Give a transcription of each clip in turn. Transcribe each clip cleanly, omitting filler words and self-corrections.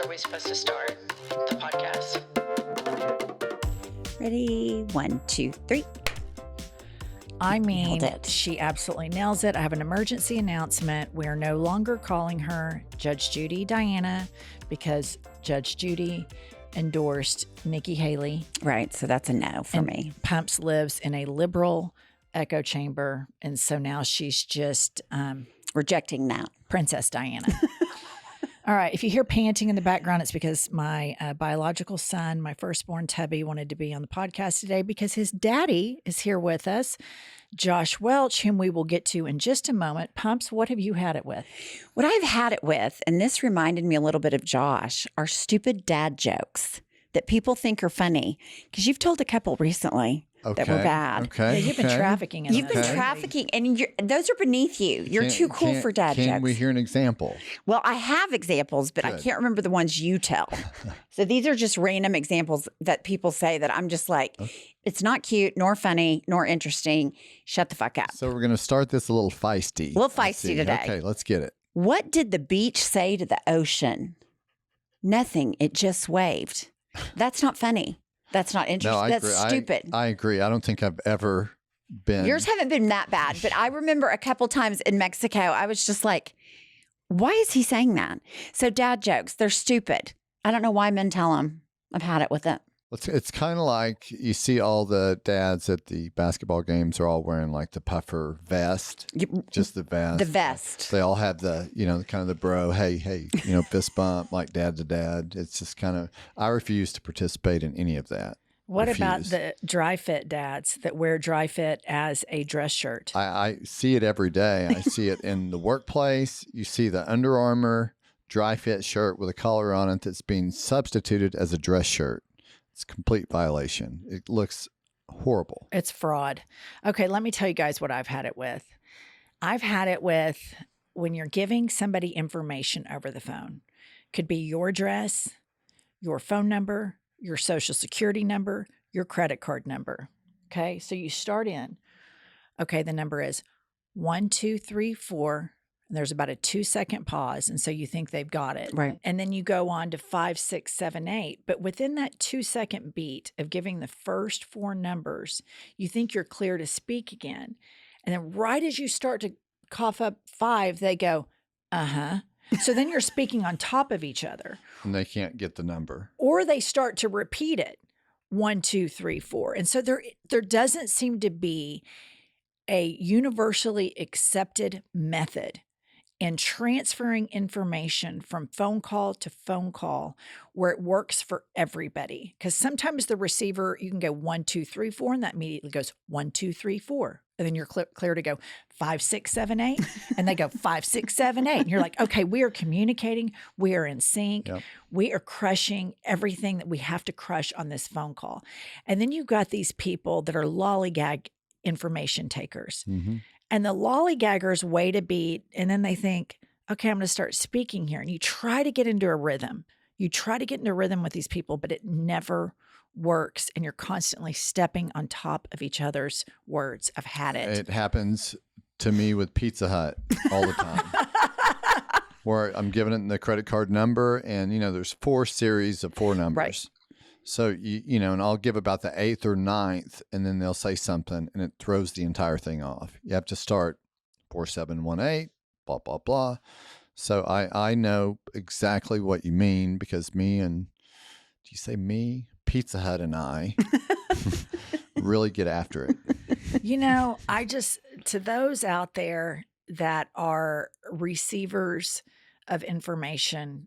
are we supposed to start the podcast? Ready? 1, 2, 3. I mean, Nailed it. she absolutely nails it. I have an emergency announcement. We are no longer calling her Judge Judy Diana because Judge Judy endorsed Nikki Haley. Right. So that's a no for me. Pumps lives in a liberal echo chamber. And so now she's just Rejecting that. Princess Diana. All right. If you hear panting in the background, it's because my biological son, my firstborn Tubby, wanted to be on the podcast today because his daddy is here with us, Josh Welch, whom we will get to in just a moment. Pumps, what have you had it with? What I've had it with, and this reminded me a little bit of Josh, are stupid dad jokes that people think are funny. Because you've told a couple recently that were bad. Yeah, Okay. you've been trafficking in You've been those. trafficking, and those are beneath you. You're too cool for dad Can jokes. we hear an example? Well, I have examples, but I Good. can't remember the ones you tell. So these are just random examples that people say that I'm just like, it's not cute, nor funny, nor interesting. Shut the fuck up. So we're going to start this a little feisty. A little Let's feisty see. today. Okay, let's get it. What did the beach say to the ocean? Nothing. It just waved. That's not funny. That's not interesting. I That's agree. stupid. I agree. I don't think I've ever been. Yours haven't been that bad, but I remember a couple times in Mexico, I was just like, why is he saying that? So dad jokes, they're stupid. I don't know why men tell them. I've had it with it. It's kind of like you see all the dads at the basketball games are all wearing like the puffer vest, just the vest. The vest. They all have the, kind of the bro, hey, fist bump, like dad to dad. It's just kind of, I refuse to participate in any of that. What about Refuse. the dry fit dads that wear dry fit as a dress shirt? I see it every day. I see it in the workplace. You see the Under Armour dry fit shirt with a collar on it that's being substituted as a dress shirt. It's a complete violation. It looks horrible. It's fraud. Okay, let me tell you guys what I've had it with. I've had it with when you're giving somebody information over the phone. Could be your address, your phone number, your social security number, your credit card number. Okay, so you start in. Okay, the number is 1234. And there's about a 2-second pause. And so you think they've got it. Right. And then you go on to 5, 6, 7, 8. But within that 2-second beat of giving the first 4 numbers, you think you're clear to speak again. And then right as you start to cough up 5, they go, uh-huh. So then you're speaking on top of each other. And they can't get the number. Or they start to repeat it. 1, 2, 3, 4. And so there doesn't seem to be a universally accepted method in transferring information from phone call to phone call where it works for everybody. Because sometimes the receiver, you can go 1, 2, 3, 4, and that immediately goes 1, 2, 3, 4. And then you're clear to go 5, 6, 7, 8. And they go 5, 6, 7, 8. And you're like, okay, we are communicating. We are in sync. Yep. We are crushing everything that we have to crush on this phone call. And then you've got these people that are lollygag information takers. Mm-hmm. And the lollygaggers wait a beat, and then they think, okay, I'm going to start speaking here. And you try to get into a rhythm. You try to get into a rhythm with these people, but it never works. And you're constantly stepping on top of each other's words. I've had it. It happens to me with Pizza Hut all the time. Where I'm giving it the credit card number, and, there's 4 series of 4 numbers. Right. So, and I'll give about the 8th or 9th, and then they'll say something, and it throws the entire thing off. You have to start 4718, blah, blah, blah. So I know exactly what you mean because do you say me? Pizza Hut and I really get after it. To those out there that are receivers of information,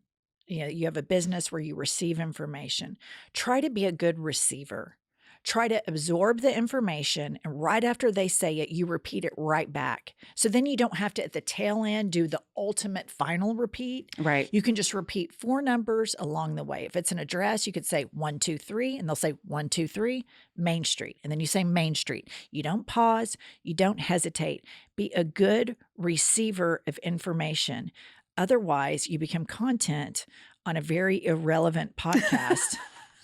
you have a business where you receive information. Try to be a good receiver. Try to absorb the information, and right after they say it, you repeat it right back. So then you don't have to, at the tail end, do the ultimate final repeat. Right. You can just repeat 4 numbers along the way. If it's an address, you could say 123, and they'll say 123 Main Street. And then you say Main Street. You don't pause. You don't hesitate. Be a good receiver of information. Otherwise, you become content on a very irrelevant podcast.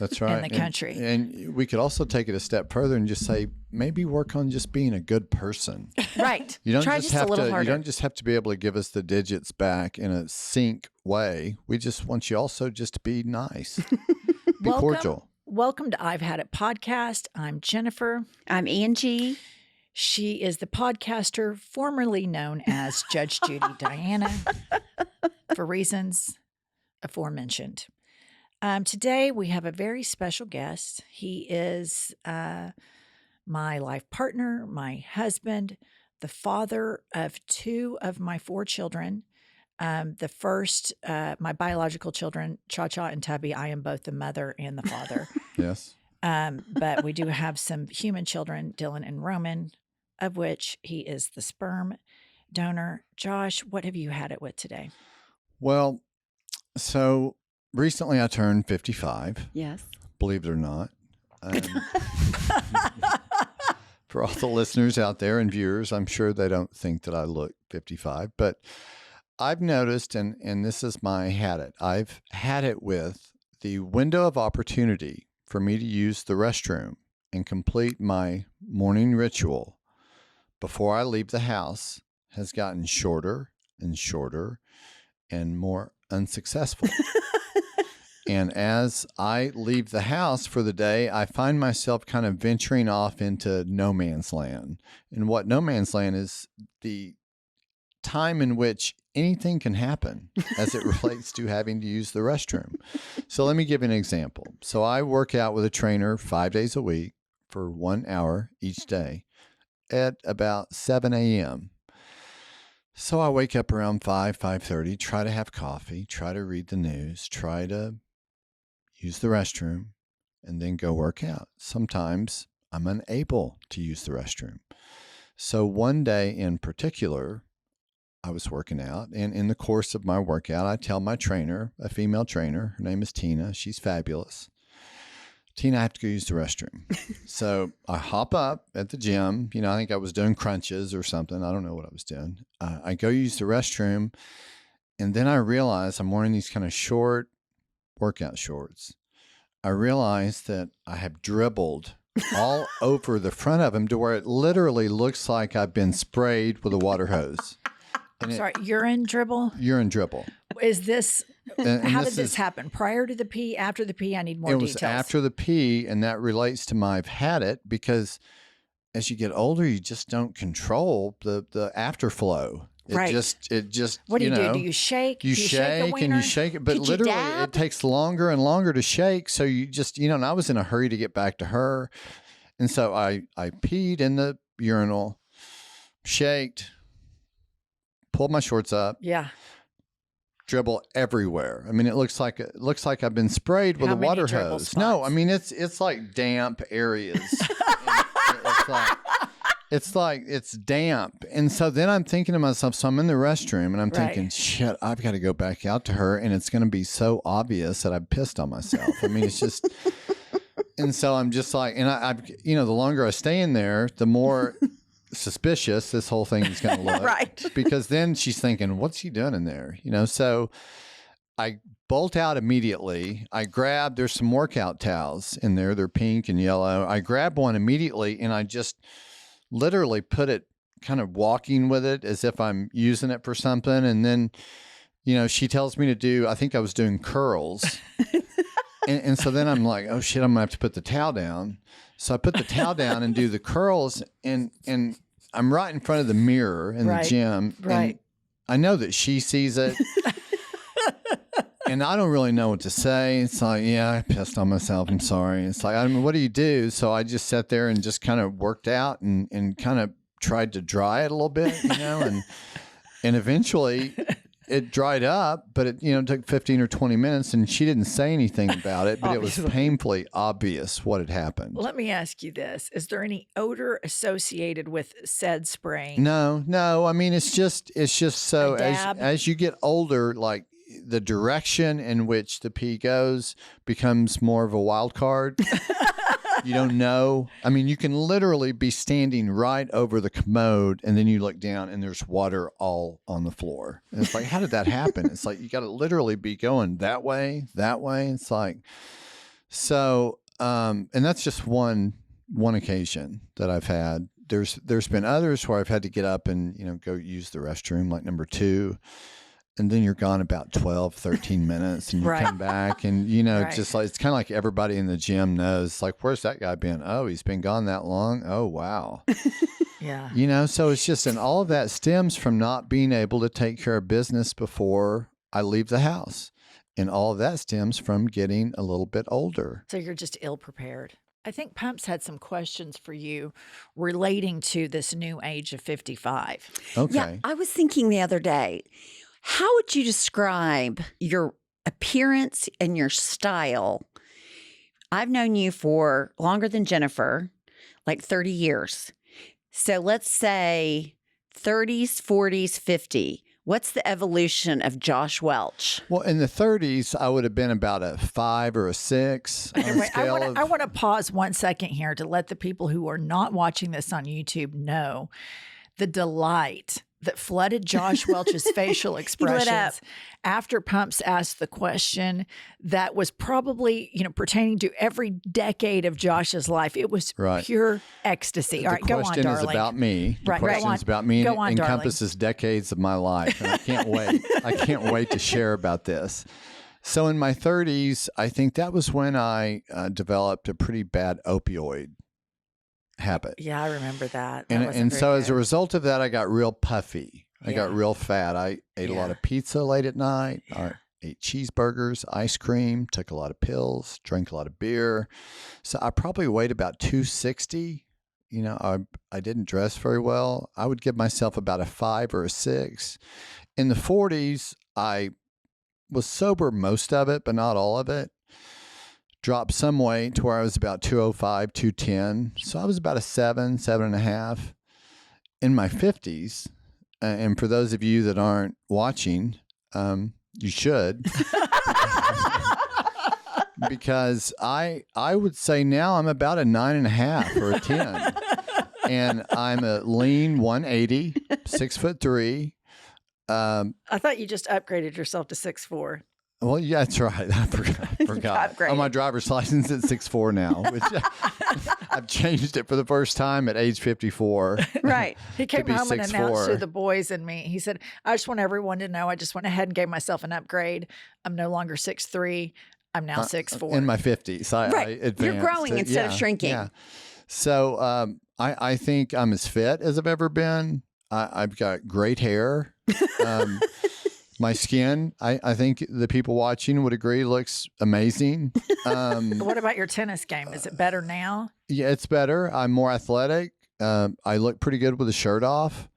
That's right. in the country. And we could also take it a step further and just say, maybe work on just being a good person. Right. You don't Try just just have a little to. harder. You don't just have to be able to give us the digits back in a sync way. We just want you also just to be nice, be cordial. Welcome to I've Had It podcast. I'm Jennifer. I'm Angie. She is the podcaster formerly known as Judge Judy Diana for reasons aforementioned. Today we have a very special guest. He is my life partner, my husband, the father of 2 of my 4 children. The first, my biological children, Cha-Cha and Tubby, I am both the mother and the father. Yes. But we do have some human children, Dylan and Roman, of which he is the sperm donor. Josh, what have you had it with today? Well, so recently I turned 55. Yes. Believe it or not. For all the listeners out there and viewers, I'm sure they don't think that I look 55, but I've noticed, and this is my had it. I've had it with the window of opportunity for me to use the restroom and complete my morning ritual before I leave the house has gotten shorter and shorter and more unsuccessful. And as I leave the house for the day, I find myself kind of venturing off into no man's land. And what no man's land is the time in which anything can happen as it relates to having to use the restroom. So let me give you an example. So I work out with a trainer 5 days a week for 1 hour each day at about 7 a.m. So I wake up around 5:30, try to have coffee, try to read the news, try to use the restroom, and then go work out. Sometimes I'm unable to use the restroom. So one day in particular, I was working out, and in the course of my workout, I tell my trainer, a female trainer, her name is Tina, she's fabulous. Tina, I have to go use the restroom. So I hop up at the gym. You know, I think I was doing crunches or something. I don't know what I was doing. I go use the restroom, and then I realize I'm wearing these kind of short workout shorts. I realize that I have dribbled all over the front of them to where it literally looks like I've been sprayed with a water hose. I'm sorry, urine dribble? Urine dribble. Is this, And how did this happen? Prior to the pee, after the pee? I need more details. It was after the pee, and that relates to my I've had it because as you get older, you just don't control the afterflow. It just What do you know, do? Do you shake? You Do shake and you shake it, but Could you literally dab? it takes longer and longer to shake. So you just, and I was in a hurry to get back to her. And so I peed in the urinal, shaked, pulled my shorts up. Yeah. Dribble everywhere. I mean, it looks like I've been sprayed with How a many water dribble hose. spots? No, I mean it's like damp areas. It's damp, and so then I'm thinking to myself. So I'm in the restroom, and I'm thinking, shit, I've got to go back out to her, and it's going to be so obvious that I've pissed on myself. I mean, it's just, and so I'm just like, and I've the longer I stay in there, the more suspicious this whole thing is going to look. Right. Because then she's thinking, what's he doing in there? So I bolt out immediately. I grab, there's some workout towels in there. They're pink and yellow. I grab one immediately, and I just literally put it kind of walking with it as if I'm using it for something. And then, she tells me to do, I think I was doing curls. and so then I'm like, oh shit, I'm gonna have to put the towel down. So I put the towel down and do the curls, and I'm right in front of the mirror in the gym. Right. And I know that she sees it. And I don't really know what to say. It's like, yeah, I pissed on myself. I'm sorry. It's like, what do you do? So I just sat there and just kind of worked out and kind of tried to dry it a little bit, and eventually it dried up, but it, took 15 or 20 minutes, and she didn't say anything about it, but it was painfully obvious what had happened. Let me ask you this. Is there any odor associated with said spraying? No. I mean, it's just so A dab? as you get older, like the direction in which the pee goes becomes more of a wild card. You don't know. I mean, you can literally be standing right over the commode, and then you look down and there's water all on the floor. And it's like, how did that happen? It's like, you got to literally be going that way. It's like, So, and that's just one occasion that I've had. There's been others where I've had to get up and, go use the restroom, like number 2. And then you're gone about 12, 13 minutes and you come back and, just like, it's kind of like everybody in the gym knows, like, where's that guy been? Oh, he's been gone that long. Oh, wow. Yeah. So it's just, and all of that stems from not being able to take care of business before I leave the house. And all of that stems from getting a little bit older. So you're just ill prepared. I think Pumps had some questions for you relating to this new age of 55. Okay. Yeah, I was thinking the other day, how would you describe your appearance and your style? I've known you for longer than Jennifer, like 30 years. So let's say 30s, 40s, 50. What's the evolution of Josh Welch? Well, in the 30s, I would have been about a 5 or a 6. I want to pause 1 second here to let the people who are not watching this on YouTube know the delight that flooded Josh Welch's facial expressions after Pumps asked the question that was probably, pertaining to every decade of Josh's life. It was pure ecstasy. All right, go on, darling. The question is about me. The question is about me and encompasses decades of my life. And I can't wait. I can't wait to share about this. So in my 30s, I think that was when I developed a pretty bad opioid habit. Yeah, I remember that. And so as a result of that, I got real puffy. I got real fat. I ate a lot of pizza late at night. I ate cheeseburgers, ice cream, took a lot of pills, drank a lot of beer. So I probably weighed about 260. I didn't dress very well. I would give myself about a 5 or a 6. In the 40s, I was sober most of it, but not all of it. Dropped some weight to where I was about 205, 210. So I was about a 7, 7.5. In my 50s, and for those of you that aren't watching, you should. Because I would say now I'm about a 9.5 or a 10. And I'm a lean 180, 6'3". I thought you just upgraded yourself to 6'4". Well, yeah, that's right. I forgot. On my driver's license, it's 6'4" now, which I've changed it for the first time at age 54. Right. He came home and announced to the boys and me. He said, I just want everyone to know I just went ahead and gave myself an upgrade. I'm no longer 6'3". I'm now 6'4". In my 50s. I advanced. You're growing instead of shrinking. Yeah. So I think I'm as fit as I've ever been. I've got great hair. My skin, I think the people watching would agree, looks amazing. What about your tennis game? Is it better now? Yeah, it's better. I'm more athletic. I look pretty good with a shirt off.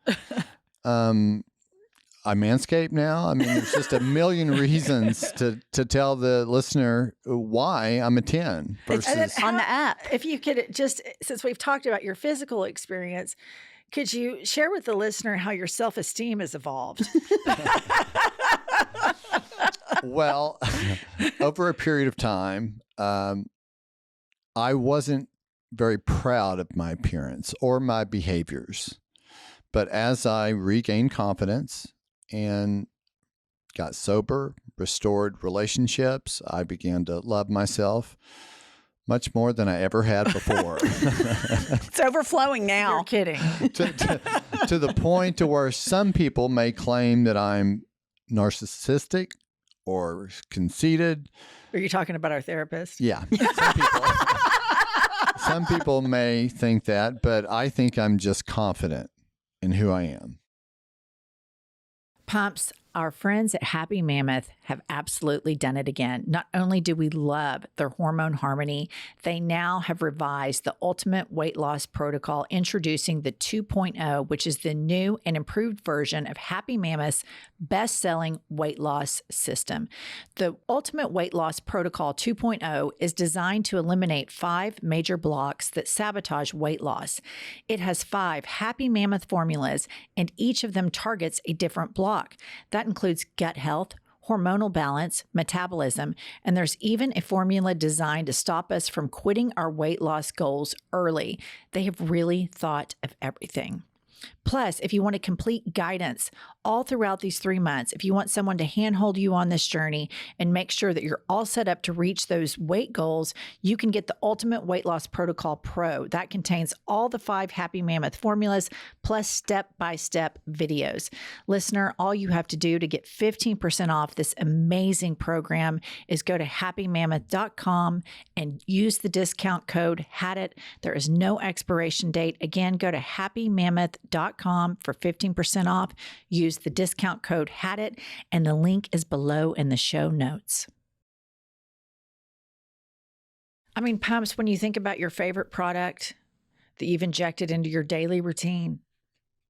I manscape now. I mean, there's just a million reasons to tell the listener why I'm a 10 versus on the app. If you could just, since we've talked about your physical experience, could you share with the listener how your self-esteem has evolved? Well, over a period of time, I wasn't very proud of my appearance or my behaviors. But as I regained confidence and got sober, restored relationships, I began to love myself much more than I ever had before. It's overflowing now. You're kidding. to the point to where some people may claim that I'm narcissistic or conceited. Are you talking about our therapist? Yeah. Some people may think that, but I think I'm just confident in who I am. Pumps, our friends at Happy Mammoth have absolutely done it again. Not only do we love their hormone harmony, they now have revised the ultimate weight loss protocol, introducing the 2.0, which is the new and improved version of Happy Mammoth's best-selling weight loss system. The ultimate weight loss protocol 2.0 is designed to eliminate 5 major blocks that sabotage weight loss. It has 5 Happy Mammoth formulas, and each of them targets a different block. That includes gut health, hormonal balance, metabolism, and there's even a formula designed to stop us from quitting our weight loss goals early. They have really thought of everything. Plus, if you want a complete guidance all throughout these 3 months, if you want someone to handhold you on this journey and make sure that you're all set up to reach those weight goals, you can get the Ultimate Weight Loss Protocol Pro. That contains all the 5 Happy Mammoth formulas plus step-by-step videos. Listener, all you have to do to get 15% off this amazing program is go to happymammoth.com and use the discount code HADIT. There is no expiration date. Again, go to happymammoth.com for 15% off. Use the discount code HADIT, and the link is below in the show notes. I mean, Pumps, when you think about your favorite product that you've injected into your daily routine,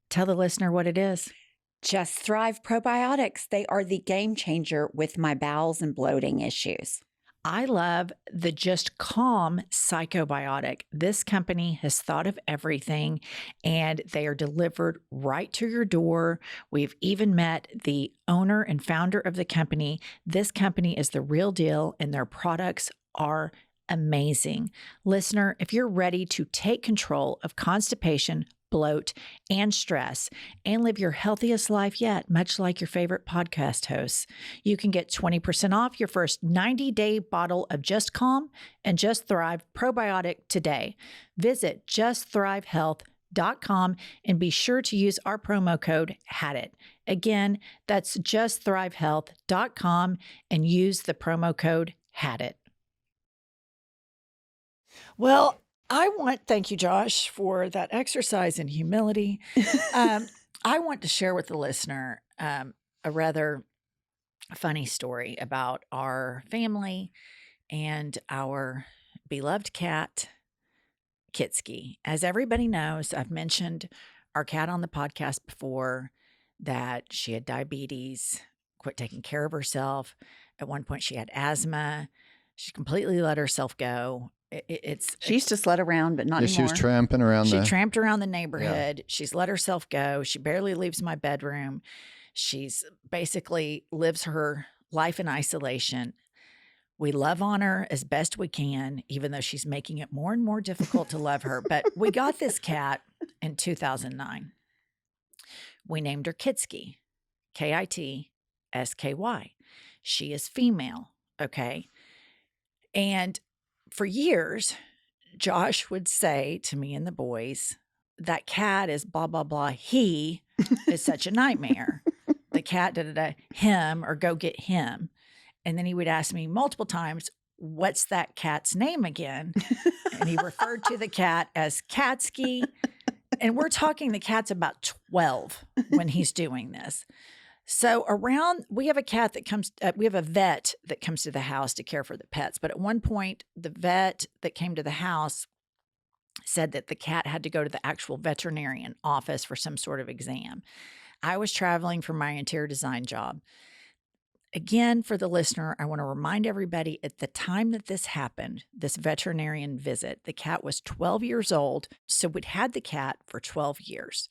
tell the listener what it is. Just Thrive probiotics. They are the game changer with my bowels and bloating issues. I love the Just Calm Psychobiotic. This company has thought of everything, and they are delivered right to your door. We've even met the owner and founder of the company. This company is the real deal, and their products are amazing. Listener, if you're ready to take control of constipation, bloat, and stress, and live your healthiest life yet, much like your favorite podcast hosts, you can get 20% off your first 90-day bottle of Just Calm and Just Thrive probiotic today. Visit justthrivehealth.com and be sure to use our promo code HADIT. Again, that's justthrivehealth.com and use the promo code HADIT. Well, thank you, Josh, for that exercise in humility. I want to share with the listener a rather funny story about our family and our beloved cat, Kitski. As everybody knows, I've mentioned our cat on the podcast before, that she had diabetes, quit taking care of herself. At one point, she had asthma. She completely let herself go. She used to sled around, but not anymore. She was tramping around. She tramped around the neighborhood. Yeah. She's let herself go. She barely leaves my bedroom. She's basically lives her life in isolation. We love on her as best we can, even though she's making it more and more difficult to love her. But we got this cat in 2009. We named her Kitski, Kitsky. She is female, okay? And for years, Josh would say to me and the boys, that cat is blah, blah, blah. He is such a nightmare. The cat, da-da-da, him, or go get him. And then he would ask me multiple times, what's that cat's name again? And he referred to the cat as Kitsky. And we're talking the cat's about 12 when he's doing this. So we have a cat that comes, we have a vet that comes to the house to care for the pets. But at one point, the vet that came to the house said that the cat had to go to the actual veterinarian office for some sort of exam. I was traveling for my interior design job. Again, for the listener, I want to remind everybody at the time that this happened, this veterinarian visit, the cat was 12 years old. So we'd had the cat for 12 years.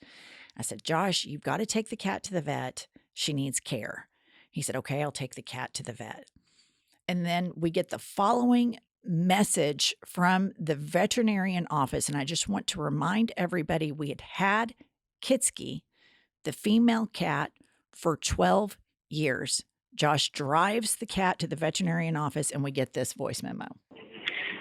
I said, Josh, you've got to take the cat to the vet. She needs care. He said, okay, I'll take the cat to the vet. And then we get the following message from the veterinarian office. And I just want to remind everybody we had Kitski, the female cat, for 12 years. Josh drives the cat to the veterinarian office and we get this voice memo.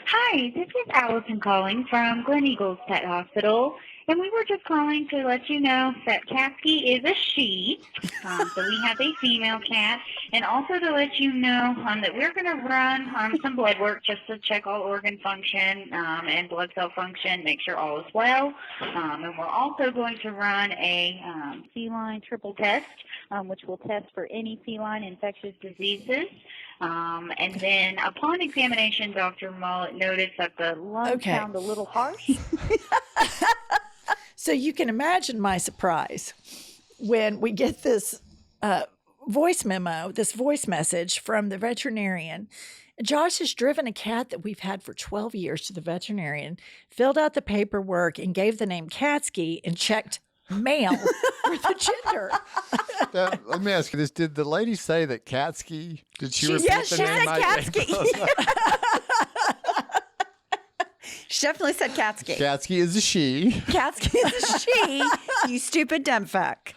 Hi, this is Allison calling from Glen Eagles Pet Hospital. And we were just calling to let you know that Kitsky is a she, so we have a female cat, and also to let you know that we're going to run some blood work just to check all organ function and blood cell function, make sure all is well. And we're also going to run a feline triple test, which will test for any feline infectious diseases. And then upon examination, Dr. Mullet noticed that the lungs sound a little harsh. So you can imagine my surprise when we get this voice memo, this voice message from the veterinarian. Josh has driven a cat that we've had for 12 years to the veterinarian, filled out the paperwork, and gave the name Kitsky and checked male for the gender. Now, let me ask you this. Did the lady say that Kitsky? Did she repeat the name? Yes, she said Kitsky. She definitely said Katsky. Katsky is a she. Katsky is a she. You stupid dumb fuck.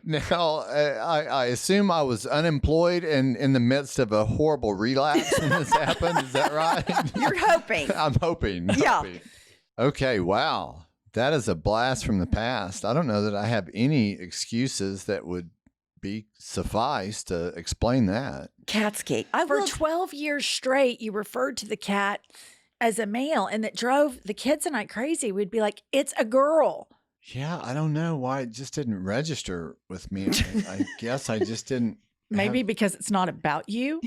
Now, I assume I was unemployed and in the midst of a horrible relapse when this happened. Is that right? You're hoping. I'm hoping. Yeah. Okay, wow. That is a blast from the past. I don't know that I have any excuses that would be suffice to explain that. Katsky. For 12 years straight, you referred to the cat as a male, and that drove the kids and I crazy. We'd be like, it's a girl. Yeah, I don't know why it just didn't register with me. I guess I just didn't. Maybe because it's not about you.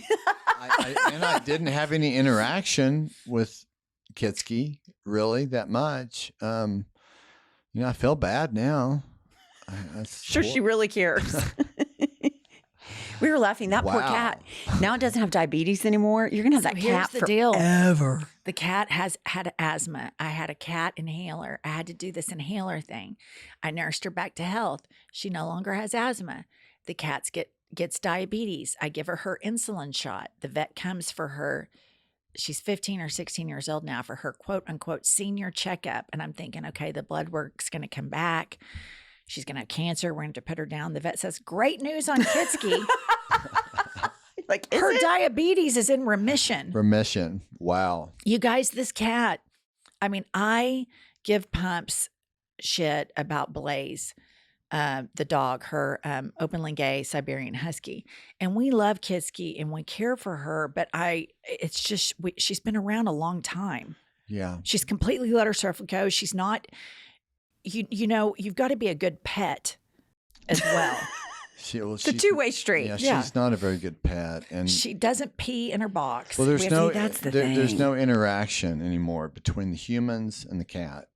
I didn't have any interaction with Kitsky really that much. I feel bad now. Sure, she really cares. We were laughing. That poor cat. Now it doesn't have diabetes anymore. You're gonna have that cat Here's the deal. forever. The cat has had asthma. I had a cat inhaler. I had to do this inhaler thing. I nursed her back to health. She no longer has asthma. The cat gets diabetes. I give her insulin shot. The vet comes for her. She's 15 or 16 years old now for her quote unquote senior checkup. And I'm thinking, okay, the blood work's going to come back. She's going to have cancer. We're going to put her down. The vet says, great news on Kitsky. Like, her diabetes is in remission. Remission. Wow. You guys, this cat, I mean, I give Pumps shit about Blaze, the dog, her openly gay Siberian Husky. And we love Kitsky and we care for her, but it's just, she's been around a long time. Yeah. She's completely let herself go. She's not, you've got to be a good pet as well. It's a two-way street. Yeah, she's not a very good pet, and she doesn't pee in her box. Well, there's no there's no interaction anymore between the humans and the cat.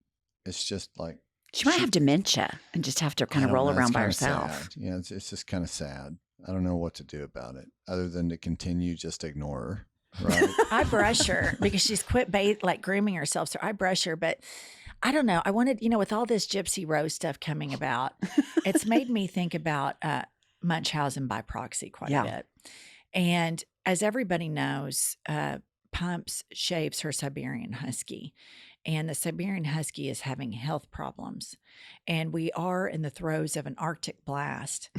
It's just like she might have dementia and just have to kind of roll around by herself. Sad. Yeah, it's just kind of sad. I don't know what to do about it other than to continue just ignore her. Right? I brush her because she's quit grooming herself, so I brush her, but. I don't know. I wanted, with all this Gypsy Rose stuff coming about, it's made me think about Munchausen by proxy quite a bit. And as everybody knows, Pumps shaves her Siberian Husky. And the Siberian Husky is having health problems. And we are in the throes of an Arctic blast.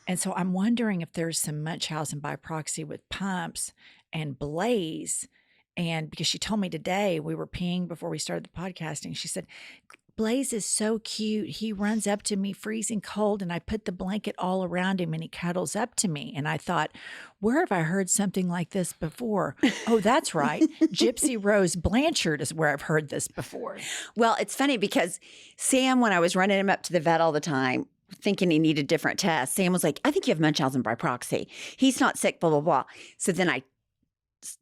And so I'm wondering if there's some Munchausen by proxy with Pumps and Blaze. And because she told me today, we were peeing before we started the podcasting, she said, Blaze is so cute. He runs up to me freezing cold and I put the blanket all around him and he cuddles up to me. And I thought, where have I heard something like this before? Oh, that's right. Gypsy Rose Blanchard is where I've heard this before. Well, it's funny because Sam, when I was running him up to the vet all the time, thinking he needed different tests, Sam was like, I think you have Munchausen by proxy. He's not sick, blah, blah, blah. So then I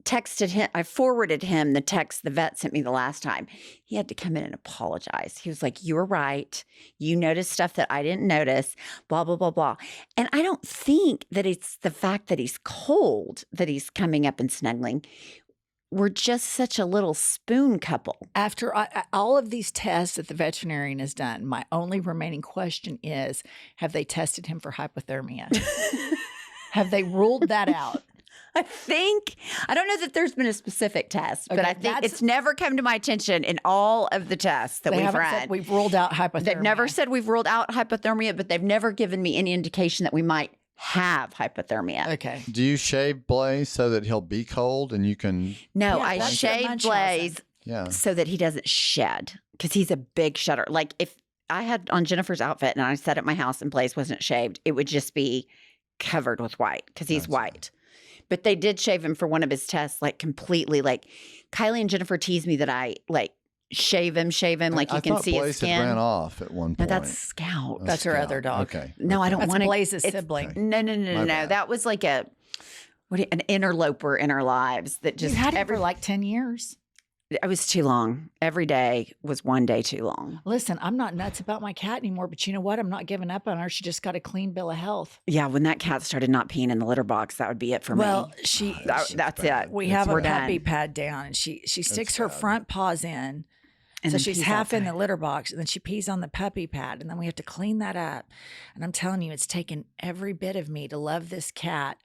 texted him, I forwarded him the text the vet sent me the last time. He had to come in and apologize. He was like, you were right. You noticed stuff that I didn't notice, blah, blah, blah, blah. And I don't think that it's the fact that he's cold that he's coming up and snuggling. We're just such a little spoon couple. After all of these tests that the veterinarian has done, my only remaining question is, have they tested him for hypothermia? Have they ruled that out? I don't know that there's been a specific test, but I think it's never come to my attention in all of the tests that we've run. Said we've ruled out hypothermia. They've never said we've ruled out hypothermia, but they've never given me any indication that we might have hypothermia. Okay. Do you shave Blaze so that he'll be cold and you can? No, I shave Blaze so that he doesn't shed because he's a big shedder. Like if I had on Jennifer's outfit and I sat at my house and Blaze wasn't shaved, it would just be covered with white because he's white. But they did shave him for one of his tests, like completely. Like Kylie and Jennifer teased me that I like shave him, like you can see his skin. Blaze ran off at one point. No, that's Scout. Oh, that's her other dog. Okay. No, I don't want to. That's Blaze's sibling. Okay. No. That was like an interloper in our lives that just you had him for like 10 years. It was too long. Every day was one day too long. Listen, I'm not nuts about my cat anymore, but you know what? I'm not giving up on her. She just got a clean bill of health. Yeah, when that cat started not peeing in the litter box, that would be it for me. Well, that's it. We have a puppy pad down, and she sticks her front paws in. And so she's half in the litter box, and then she pees on the puppy pad, and then we have to clean that up. And I'm telling you, it's taken every bit of me to love this cat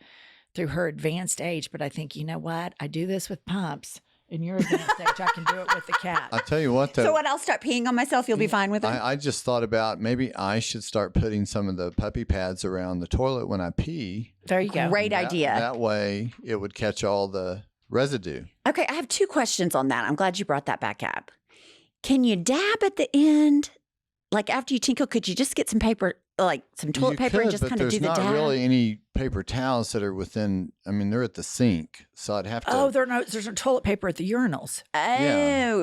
through her advanced age. But I think, you know what? I do this with Pumps. in your advanced age, I can do it with the cat. I tell you what, though. So when I'll start peeing on myself, you'll be fine with it? I just thought about maybe I should start putting some of the puppy pads around the toilet when I pee. There you go. Great idea. That way it would catch all the residue. Okay, I have 2 questions on that. I'm glad you brought that back up. Can you dab at the end? Like after you tinkle, could you just get some paper, like some toilet paper, and just kind of do the dab? There's not really any paper towels that are within. I mean, they're at the sink, so I'd have to. Oh, there's no toilet paper at the urinals. Oh,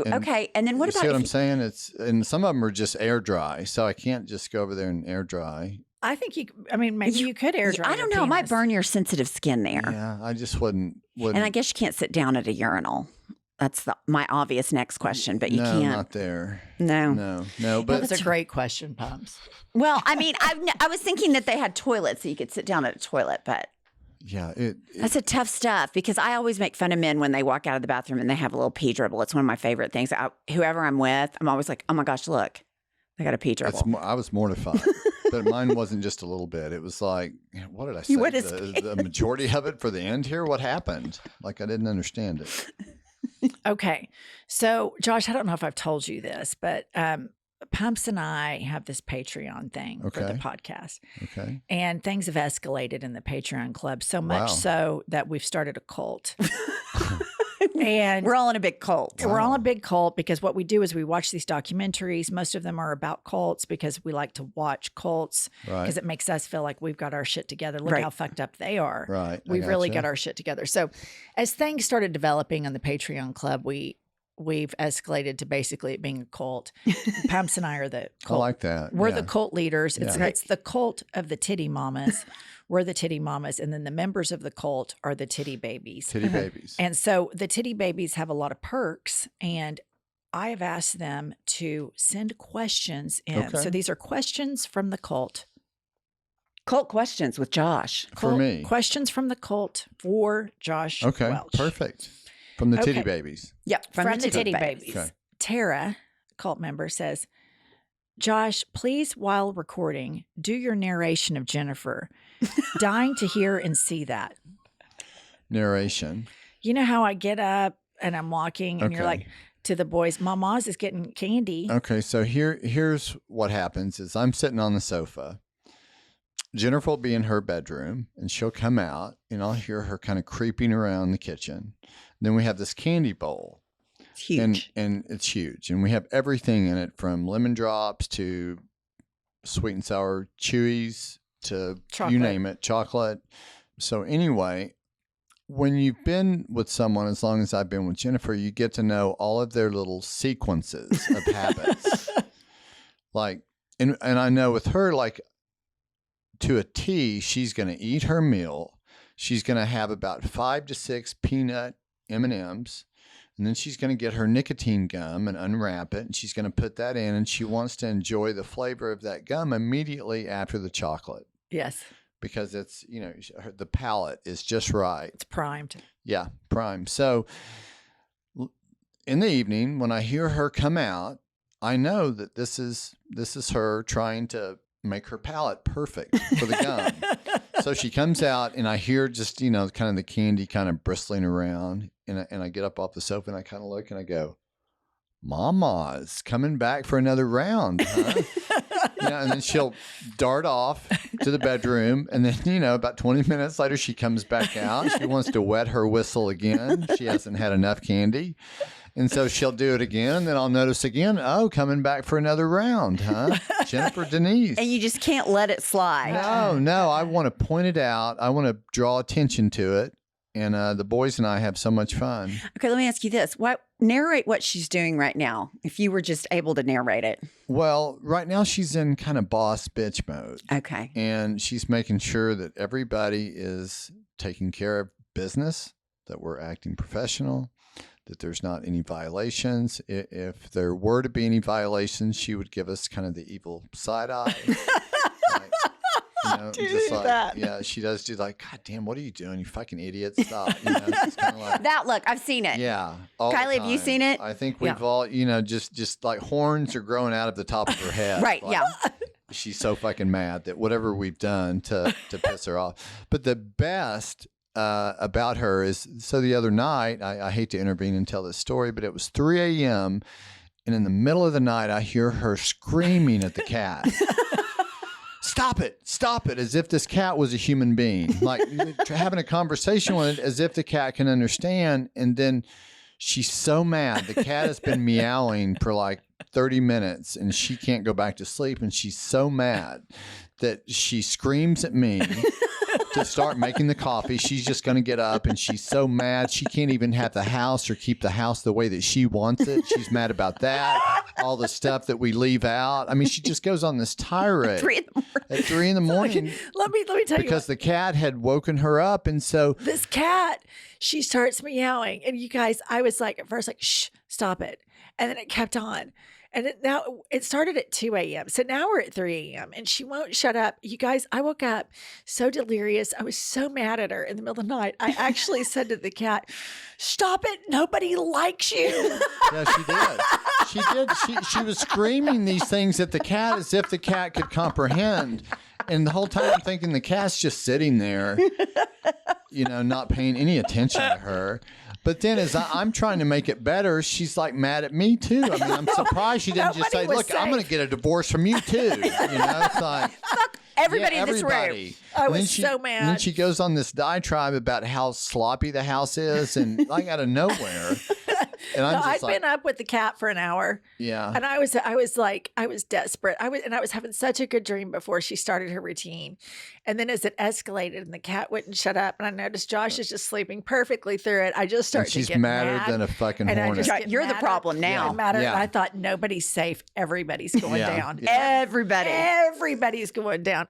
and okay. And then what about? See what I'm saying? And some of them are just air dry, so I can't just go over there and air dry. I think maybe you could air dry. I don't know. It might burn your sensitive skin there. Yeah, I just wouldn't. And I guess you can't sit down at a urinal. That's my obvious next question, but you can't. No, not there. No. But that's a great question, Pumps. Well, I mean, I was thinking that they had toilets so you could sit down at a toilet, but yeah, that's a tough stuff because I always make fun of men when they walk out of the bathroom and they have a little pee dribble. It's one of my favorite things. Whoever I'm with, I'm always like, oh my gosh, look, they got a pee dribble. I was mortified. But mine wasn't just a little bit. It was like, what did I say? The majority of it for the end here? What happened? Like I didn't understand it. Okay. So, Josh, I don't know if I've told you this, but Pumps and I have this Patreon thing for the podcast. Okay. And things have escalated in the Patreon club so much so that we've started a cult. And we're all in a big cult. We're all in a big cult because what we do is we watch these documentaries. Most of them are about cults because we like to watch cults because it makes us feel like we've got our shit together. Look how fucked up they are. Right. We've really got our shit together. So as things started developing on the Patreon club, we've escalated to basically it being a cult. Pumps and I are the cult. I like that. We're the cult leaders. It's the cult of the titty mamas. We're the titty mamas. And then the members of the cult are the titty babies. Titty babies. And so the titty babies have a lot of perks. And I have asked them to send questions in. Okay. So these are questions from the cult. Cult questions with Josh. For me. Questions from the cult for Josh Welch. Perfect. From the titty babies. Yep. From the titty babies. Okay. Tara, cult member, says, Josh, please, while recording, do your narration of Jennifer. Dying to hear and see that. Narration. You know how I get up and I'm walking and you're like to the boys, Mama's is getting candy. Okay, so here's what happens is I'm sitting on the sofa. Jennifer will be in her bedroom and she'll come out and I'll hear her kind of creeping around the kitchen. Then we have this candy bowl. It's huge. And it's huge. And we have everything in it from lemon drops to sweet and sour chewies to you name it, chocolate. So anyway, when you've been with someone as long as I've been with Jennifer, you get to know all of their little sequences of habits. Like, and I know with her, like to a T, she's going to eat her meal. She's going to have about 5 to 6 peanut M&Ms. And then she's going to get her nicotine gum and unwrap it. And she's going to put that in. And she wants to enjoy the flavor of that gum immediately after the chocolate. Yes. Because it's, the palate is just right. It's primed. Yeah, primed. So in the evening, when I hear her come out, I know that this is her trying to make her palate perfect for the gum. So she comes out and I hear just, kind of the candy kind of bristling around. And I get up off the sofa and I kind of look and I go, Mama's coming back for another round, huh? And then she'll dart off to the bedroom. And then, about 20 minutes later, she comes back out. She wants to wet her whistle again. She hasn't had enough candy. And so she'll do it again. And then I'll notice again, coming back for another round, huh? Jennifer Denise. And you just can't let it slide. No. I want to point it out. I want to draw attention to it. And the boys and I have so much fun. Okay, let me ask you this. Narrate what she's doing right now, if you were just able to narrate it. Well, right now she's in kind of boss bitch mode. Okay. And she's making sure that everybody is taking care of business, that we're acting professional, that there's not any violations. If there were to be any violations, she would give us kind of the evil side eye. Yeah, she does do like, God damn, what are you doing? You fucking idiot. Stop. It's kind of like that look. I've seen it. Yeah. Kylie, have you seen it? I think we've all, just like horns are growing out of the top of her head. Right. Like, yeah. She's so fucking mad that whatever we've done to piss her off. But the best about her is, so the other night, I hate to intervene and tell this story, but it was 3 a.m. and in the middle of the night, I hear her screaming at the cat. Stop it, as if this cat was a human being, like having a conversation with it as if the cat can understand. And then she's so mad. The cat has been meowing for like 30 minutes and she can't go back to sleep. And she's so mad that she screams at me to start making the coffee. She's just going to get up, and she's so mad. She can't even have the house or keep the house the way that she wants it. She's mad about that. All the stuff that we leave out. I mean, she just goes on this tirade. At 3 in the morning. Let me tell you. Because the cat had woken her up. And so this cat, she starts meowing. And you guys, I was like, at first, like, shh, stop it. And then it kept on. And it started at 2 a.m. So now we're at 3 a.m. and she won't shut up. You guys, I woke up so delirious. I was so mad at her in the middle of the night. I actually said to the cat, stop it. Nobody likes you. Yeah, she did. She did. She was screaming these things at the cat as if the cat could comprehend. And the whole time I'm thinking the cat's just sitting there, not paying any attention to her. But then as I'm trying to make it better, she's like mad at me too. I mean, I'm surprised she didn't just say, look, I'm going to get a divorce from you too. It's like, everybody in this room. I was so mad. And then she goes on this diatribe about how sloppy the house is and like out of nowhere. And I'd been up with the cat for an hour. Yeah. And I was desperate. I was having such a good dream before she started her routine. And then as it escalated and the cat wouldn't shut up, and I noticed Josh is just sleeping perfectly through it, I just started to get mad. She's madder than a fucking hornet. You're the problem now. And I thought nobody's safe. Everybody's going down. Yeah. Everybody's going down.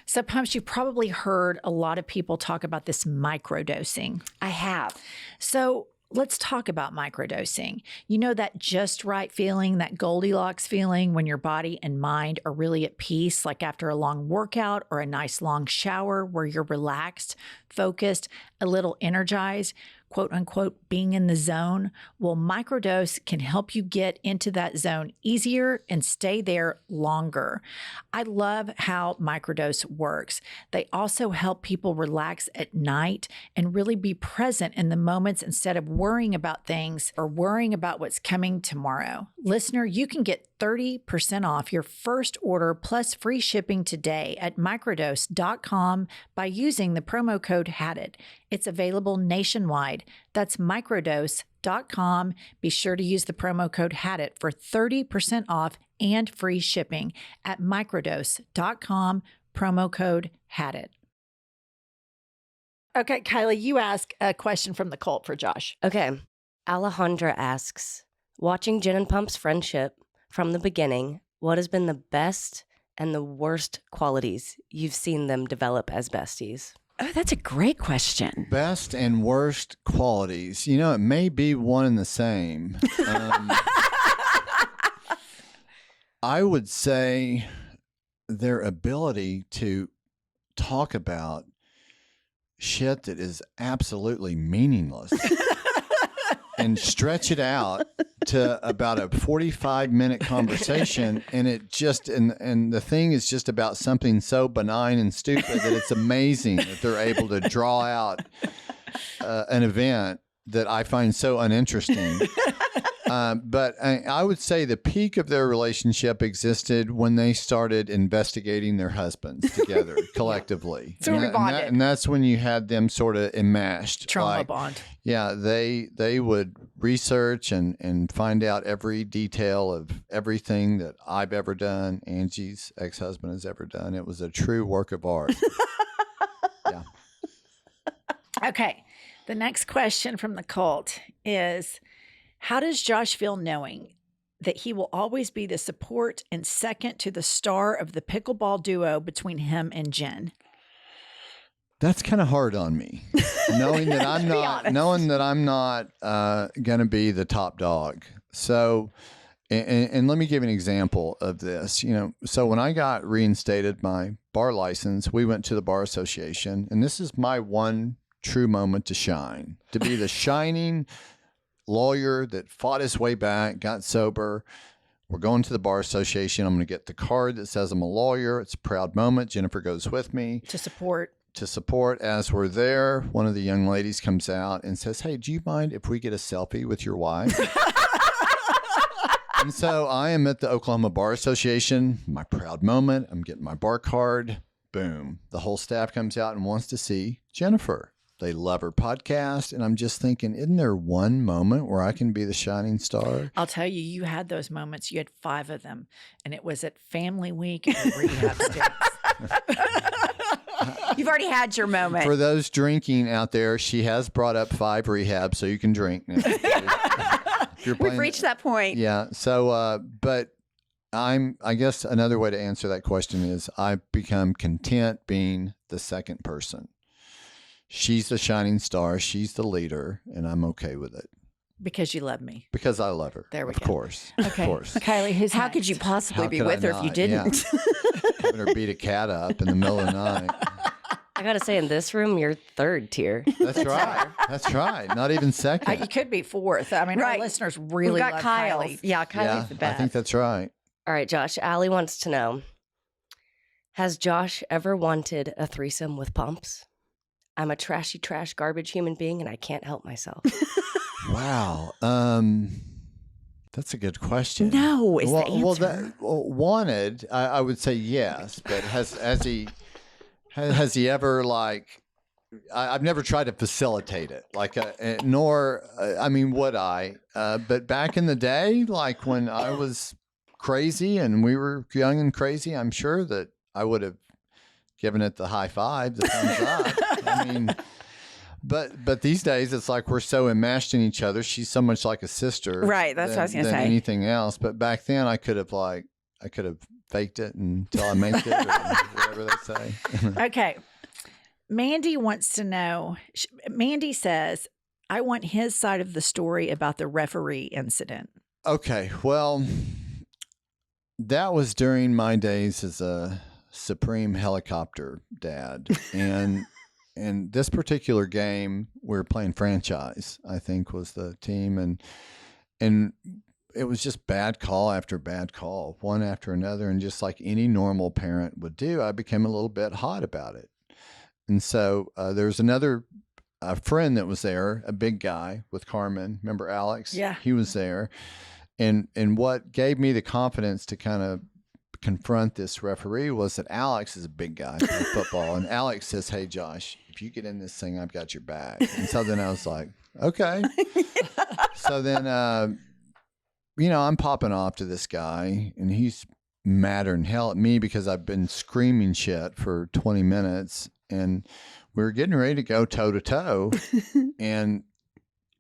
So, Pumps, you've probably heard a lot of people talk about this microdosing. I have. So let's talk about microdosing. You know that just right feeling, that Goldilocks feeling when your body and mind are really at peace, like after a long workout or a nice long shower where you're relaxed, focused, a little energized, quote unquote, being in the zone. Well, microdose can help you get into that zone easier and stay there longer. I love how microdose works. They also help people relax at night and really be present in the moments instead of worrying about things or worrying about what's coming tomorrow. Listener, you can get 30% off your first order plus free shipping today at microdose.com by using the promo code HADIT. It's available nationwide. That's microdose.com. Be sure to use the promo code HADIT for 30% off and free shipping at microdose.com, promo code HADIT. Okay, Kylie, you ask a question from the cult for Josh. Okay. Alejandra asks, watching Jen and Pump's friendship from the beginning, what has been the best and the worst qualities you've seen them develop as besties? Oh, that's a great question. Best and worst qualities. It may be one and the same. I would say their ability to talk about shit that is absolutely meaningless and stretch it out to about a 45-minute conversation, and it just and the thing is just about something so benign and stupid that it's amazing that they're able to draw out an event that I find so uninteresting. But I would say the peak of their relationship existed when they started investigating their husbands together collectively. So we bonded. And that's when you had them sort of enmeshed. Trauma bond. Yeah, they would research and find out every detail of everything that I've ever done, Angie's ex-husband has ever done. It was a true work of art. Yeah. Okay. The next question from the cult is, how does Josh feel knowing that he will always be the support and second to the star of the pickleball duo between him and Jen? That's kind of hard on me, knowing that I'm not going to be the top dog. So, and let me give you an example of this. So when I got reinstated my bar license, we went to the bar association, and this is my one true moment to shine, to be the shining lawyer that fought his way back, got sober. We're going to the bar association. I'm going to get the card that says I'm a lawyer. It's a proud moment. Jennifer goes with me To support. to support, as we're there, one of the young ladies comes out and says, "Hey, do you mind if we get a selfie with your wife?" And so I am at the Oklahoma Bar Association, my proud moment. I'm getting my bar card. Boom. The whole staff comes out and wants to see Jennifer. They love her podcast. And I'm just thinking, isn't there one moment where I can be the shining star? I'll tell you, you had those moments. You had 5 of them. And it was at Family Week and Rehab Sticks. You've already had your moment. For those drinking out there, she has brought up 5 rehabs, so you can drink now. We've reached that point. Yeah. So, but I guess another way to answer that question is I've become content being the second person. She's the shining star. She's the leader, and I'm okay with it. Because you love me. Because I love her. There we go. Of course. Okay. Of course. Kylie, who's How next? could you possibly How be could with I her if you not? didn't? Yeah. Having her beat a cat up in the middle of the night. I gotta say, in this room, you're third tier. That's right. That's right. Not even second. You could be 4th. I mean, Right. our listeners really We've got love Kyle. Kylie. Yeah, Kylie's yeah, the best. I think that's right. All right, Josh. Allie wants to know, has Josh ever wanted a threesome with Pumps? I'm a trashy, trash, garbage human being, and I can't help myself. Wow. That's a good question. No, is the answer. Wanted, I would say yes, but has he ever like? I've never tried to facilitate it, like, nor I mean, would I? But back in the day, like when I was crazy and we were young and crazy, I'm sure that I would have given it the high five, the thumbs up. I mean. But these days, it's like we're so enmeshed in each other. She's so much like a sister. Right, that's what I was gonna than say. anything else. But back then, I could have faked it until I make it, or whatever they say. Okay. Mandy wants to know. Mandy says, I want his side of the story about the referee incident. Okay, well, that was during my days as a Supreme helicopter dad, and this particular game, we were playing franchise, I think was the team. And it was just bad call after bad call, one after another. And just like any normal parent would do, I became a little bit hot about it. And so there was another friend that was there, a big guy with Carmen. Remember Alex? Yeah. He was there. And what gave me the confidence to kind of confront this referee was that Alex is a big guy in football, and Alex says, "Hey Josh, if you get in this thing, I've got your back." And so then I was like, okay. So then I'm popping off to this guy, and he's madder than hell at me because I've been screaming shit for 20 minutes, and we were getting ready to go toe to toe, and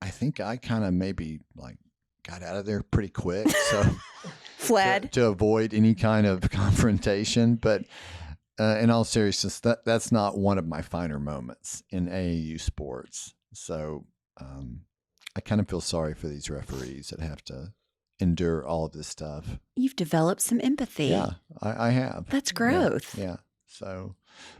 I think I kind of maybe like got out of there pretty quick, so Fled. to avoid any kind of confrontation. But in all seriousness, that's not one of my finer moments in AAU sports. So I kind of feel sorry for these referees that have to endure all of this stuff. You've developed some empathy. Yeah, I have. That's growth. Yeah. So,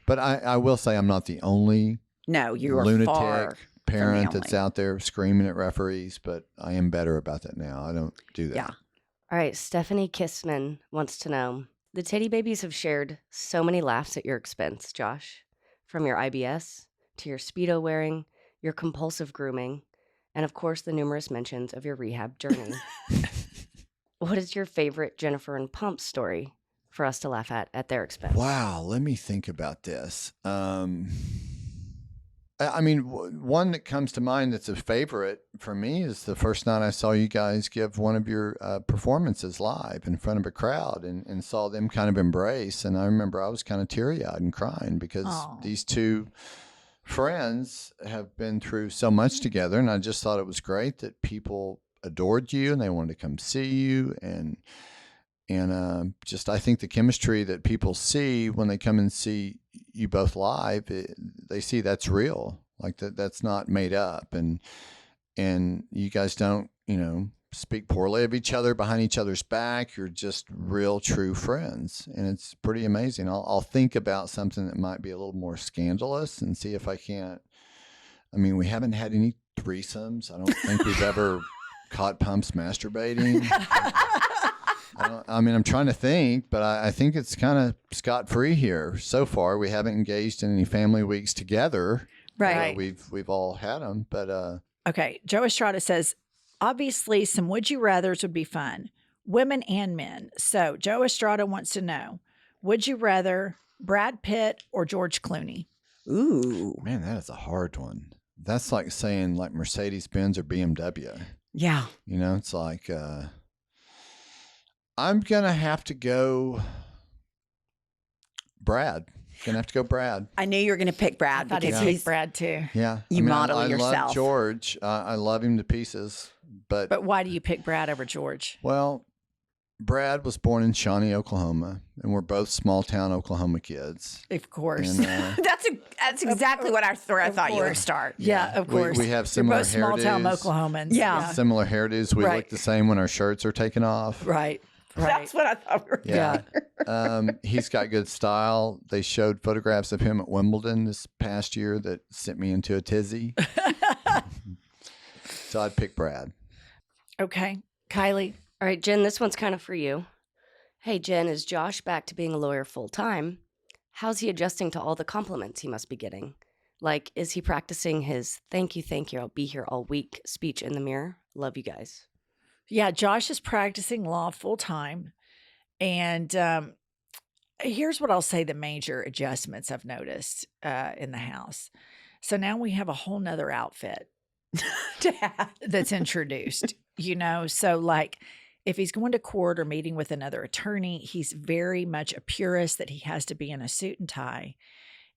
but I will say I'm not the only No, you are lunatic far parent from the that's only. out there screaming at referees, but I am better about that now. I don't do that. Yeah. All right, Stephanie Kissman wants to know, the Titty Babies have shared so many laughs at your expense, Josh, from your IBS to your Speedo wearing, your compulsive grooming, and of course the numerous mentions of your rehab journey. What is your favorite Jennifer and Pump story for us to laugh at their expense? Wow, let me think about this. I mean, one that comes to mind that's a favorite for me is the first night I saw you guys give one of your performances live in front of a crowd and saw them kind of embrace. And I remember I was kind of teary-eyed and crying because these two friends have been through so much together. And I just thought it was great that people adored you and they wanted to come see you. And just I think the chemistry that people see when they come and see you both live, they see that's real, like that's not made up, and you guys don't speak poorly of each other behind each other's back. You're just real true friends, and it's pretty amazing. I'll think about something that might be a little more scandalous and see if I can't. I mean, we haven't had any threesomes. I don't think we've ever caught Pumps masturbating. I'm trying to think, but I think it's kind of scot-free here so far. We haven't engaged in any family weeks together. Right. We've all had them, but Okay. Joe Estrada says, obviously, some would you rathers would be fun, women and men. So Joe Estrada wants to know, would you rather Brad Pitt or George Clooney? Ooh. man, that is a hard one. That's like saying like Mercedes-Benz or BMW. Yeah. It's like I'm going to have to go Brad. Going to have to go Brad. I knew you were going to pick Brad I thought because he'd he's pick Brad too. Yeah. You model I yourself. love George. I love him to pieces. But why do you pick Brad over George? Well, Brad was born in Shawnee, Oklahoma, and we're both small town Oklahoma kids. Of course. And, that's exactly where I thought you would start. Yeah, of course. We have You're similar both small town hairdos. Oklahomans. Yeah. Similar hairdos. We Right. look the same when our shirts are taken off. Right. Right. That's what I thought we were Yeah. He's got good style. They showed photographs of him at Wimbledon this past year that sent me into a tizzy. So I'd pick Brad. Okay. Kylie. All right, Jen, this one's kind of for you. Hey, Jen, is Josh back to being a lawyer full time? How's he adjusting to all the compliments he must be getting? Like, is he practicing his thank you, I'll be here all week speech in the mirror? Love you guys. Yeah, Josh is practicing law full time. And here's what I'll say the major adjustments I've noticed in the house. So now we have a whole nother outfit that's introduced, So like if he's going to court or meeting with another attorney, he's very much a purist that he has to be in a suit and tie.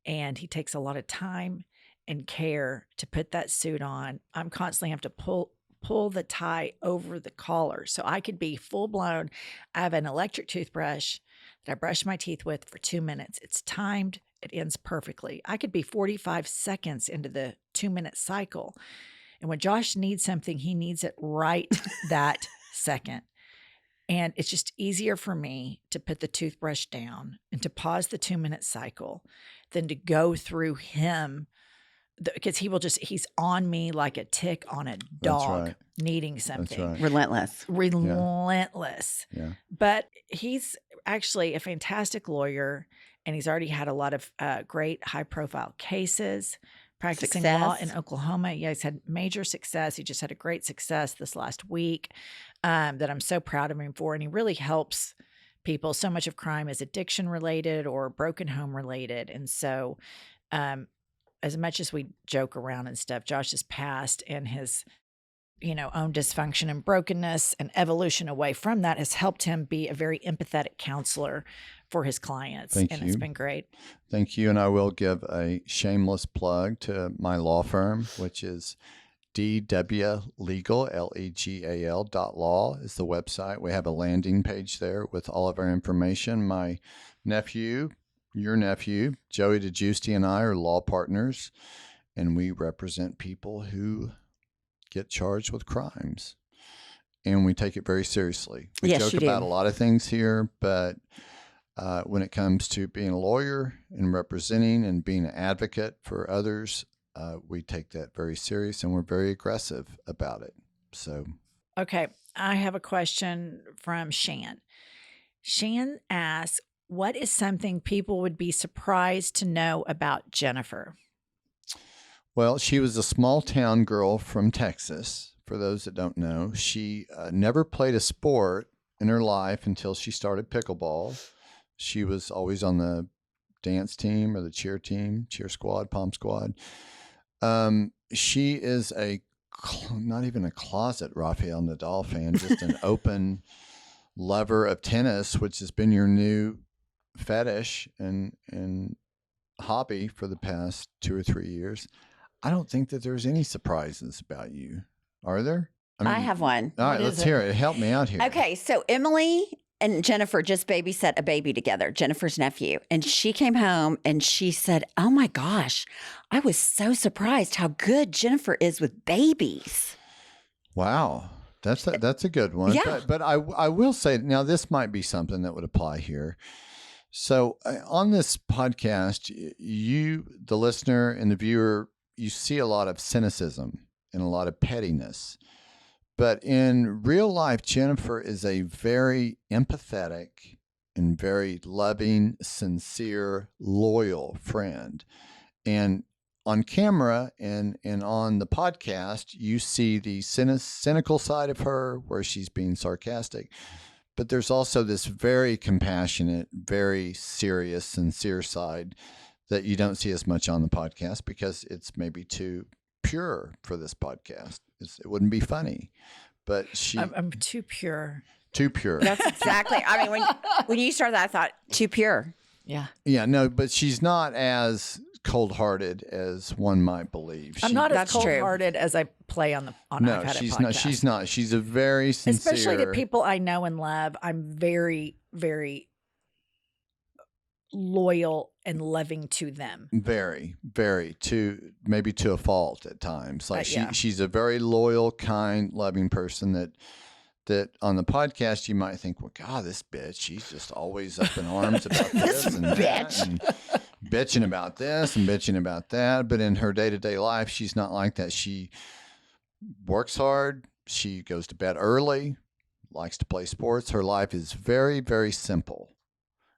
And he takes a lot of time and care to put that suit on. I'm constantly have to pull the tie over the collar. So I could be full blown. I have an electric toothbrush that I brush my teeth with for 2 minutes. It's timed. It ends perfectly. I could be 45 seconds into the 2-minute cycle. And when Josh needs something, he needs it right that second. And it's just easier for me to put the toothbrush down and to pause the 2-minute cycle than to go through him. Because he's on me like a tick on a dog needing something. That's right. Relentless. Yeah. But he's actually a fantastic lawyer, and he's already had a lot of great high-profile cases practicing law in Oklahoma. Yeah, he's had major success. He just had a great success this last week that I'm so proud of him for, and he really helps people. So much of crime is addiction-related or broken home-related, and so as much as we joke around and stuff, Josh's past and his, own dysfunction and brokenness and evolution away from that has helped him be a very empathetic counselor for his clients. Thank and you. It's been great. Thank you. And I will give a shameless plug to my law firm, which is DW Legal, LEGAL.law is the website. We have a landing page there with all of our information. My nephew, your nephew, Joey DeGiusti, and I are law partners, and we represent people who get charged with crimes. And we take it very seriously. We Yes, joke you do. about a lot of things here, but when it comes to being a lawyer and representing and being an advocate for others, we take that very serious, and we're very aggressive about it. So, Okay. I have a question from Shan. Shan asks, what is something people would be surprised to know about Jennifer? well, she was a small town girl from Texas. For those that don't know, she never played a sport in her life until she started pickleball. She was always on the dance team or the cheer team, cheer squad, pom squad. She is not even a closet Rafael Nadal fan, just an open lover of tennis, which has been your new fetish and hobby for the past 2 or 3 years. I don't think that there's any surprises about you. Are there? I have one. All right, What let's is hear it. Help me out here. Okay, so Emily and Jennifer just babysat a baby together, Jennifer's nephew. And she came home and she said, oh my gosh, I was so surprised how good Jennifer is with babies. Wow. That's a good one. Yeah. But I will say, now this might be something that would apply here. So on this podcast, you, the listener and the viewer, you see a lot of cynicism and a lot of pettiness. But in real life, Jennifer is a very empathetic and very loving, sincere, loyal friend. And on camera and on the podcast, you see the cynical side of her where she's being sarcastic. But there's also this very compassionate, very serious, sincere side that you don't see as much on the podcast because it's maybe too pure for this podcast. It wouldn't be funny. But I'm too pure. Too pure. That's exactly. I mean, when you started that, I thought too pure. Yeah. Yeah, no, but she's not as cold-hearted as one might believe. I'm not as That's true. cold-hearted as I play on No, I've Had It she's podcast. not. She's not. She's a very sincere. Especially the people I know and love. I'm very, very loyal and loving to them. Very, very maybe to a fault at times. Like yeah. she's a very loyal, kind, loving person that on the podcast you might think, well, God, this bitch, she's just always up in arms about this and that, and bitching about this and bitching about that. But in her day-to-day life, she's not like that. She works hard. She goes to bed early, likes to play sports. Her life is very, very simple,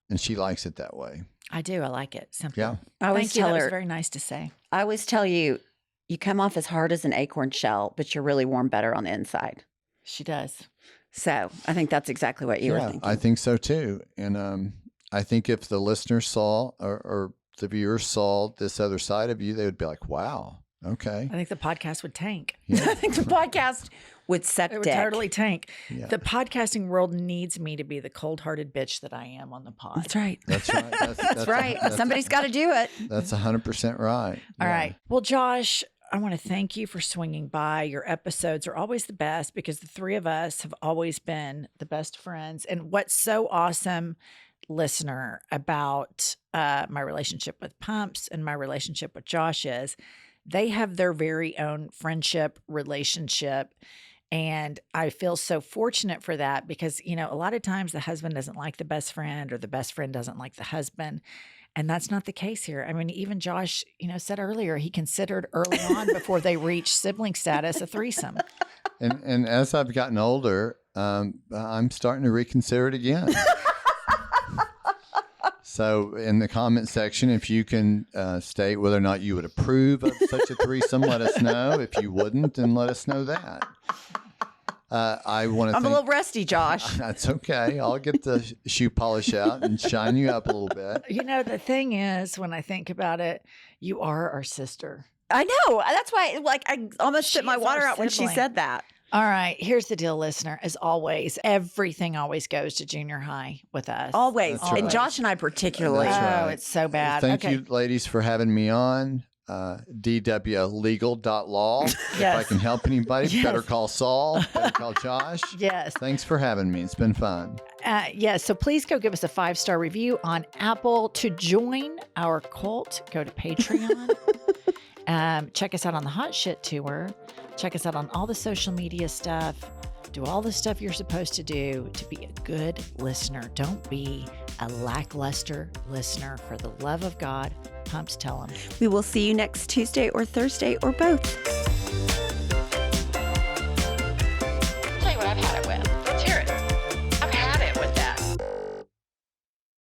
and she likes it that way. I do. I like it. Simple. Yeah. I always Thank you. tell That was her. very nice to say. I always tell you, you come off as hard as an acorn shell, but you're really warm better on the inside. She does. So I think that's exactly what you were thinking. I think so too. And I think if the listeners saw or the viewers saw this other side of you, they would be like, wow, okay. I think the podcast would tank. I think the podcast would suck It would dick. totally tank. Yeah. The podcasting world needs me to be the cold-hearted bitch that I am on the pod. That's right. That's right. That's right. Somebody's got to do it. That's 100% right. All Yeah. right. Well, Josh, I want to thank you for swinging by. Your episodes are always the best because the three of us have always been the best friends. And what's so awesome, listener, about my relationship with Pumps and my relationship with Josh is they have their very own friendship relationship. And I feel so fortunate for that because, you know, a lot of times the husband doesn't like the best friend or the best friend doesn't like the husband. And that's not the case here. I mean, even Josh, you know, said earlier, he considered early on before they reached sibling status a threesome. And as I've gotten older, I'm starting to reconsider it again. So in the comment section, if you can state whether or not you would approve of such a threesome, let us know. If you wouldn't, then let us know that. I want to. I'm a little rusty, Josh. That's okay. I'll get the shoe polish out and shine you up a little bit. You know, the thing is, when I think about it, you are our sister. I know. That's why, like, I almost spit She my is water our out when she sibling. said that. All right. Here's the deal, listener. As always, everything always goes to junior high with us. Always. That's And right. Josh and I particularly. That's Oh, right. it's so bad. Thank okay. you, ladies, for having me on. DWlegal.law. If I Yes. can help anybody, Yes. better call Saul, better call Josh. Yes. Thanks for having me. It's been fun. Yes. So please go give us a 5-star review on Apple. To join our cult, go to Patreon. Check us out on the Hot Shit Tour. Check us out on all the social media stuff. Do all the stuff you're supposed to do to be a good listener. Don't be a lackluster listener. For the love of God, Pumps, tell them. We will see you next Tuesday or Thursday or both.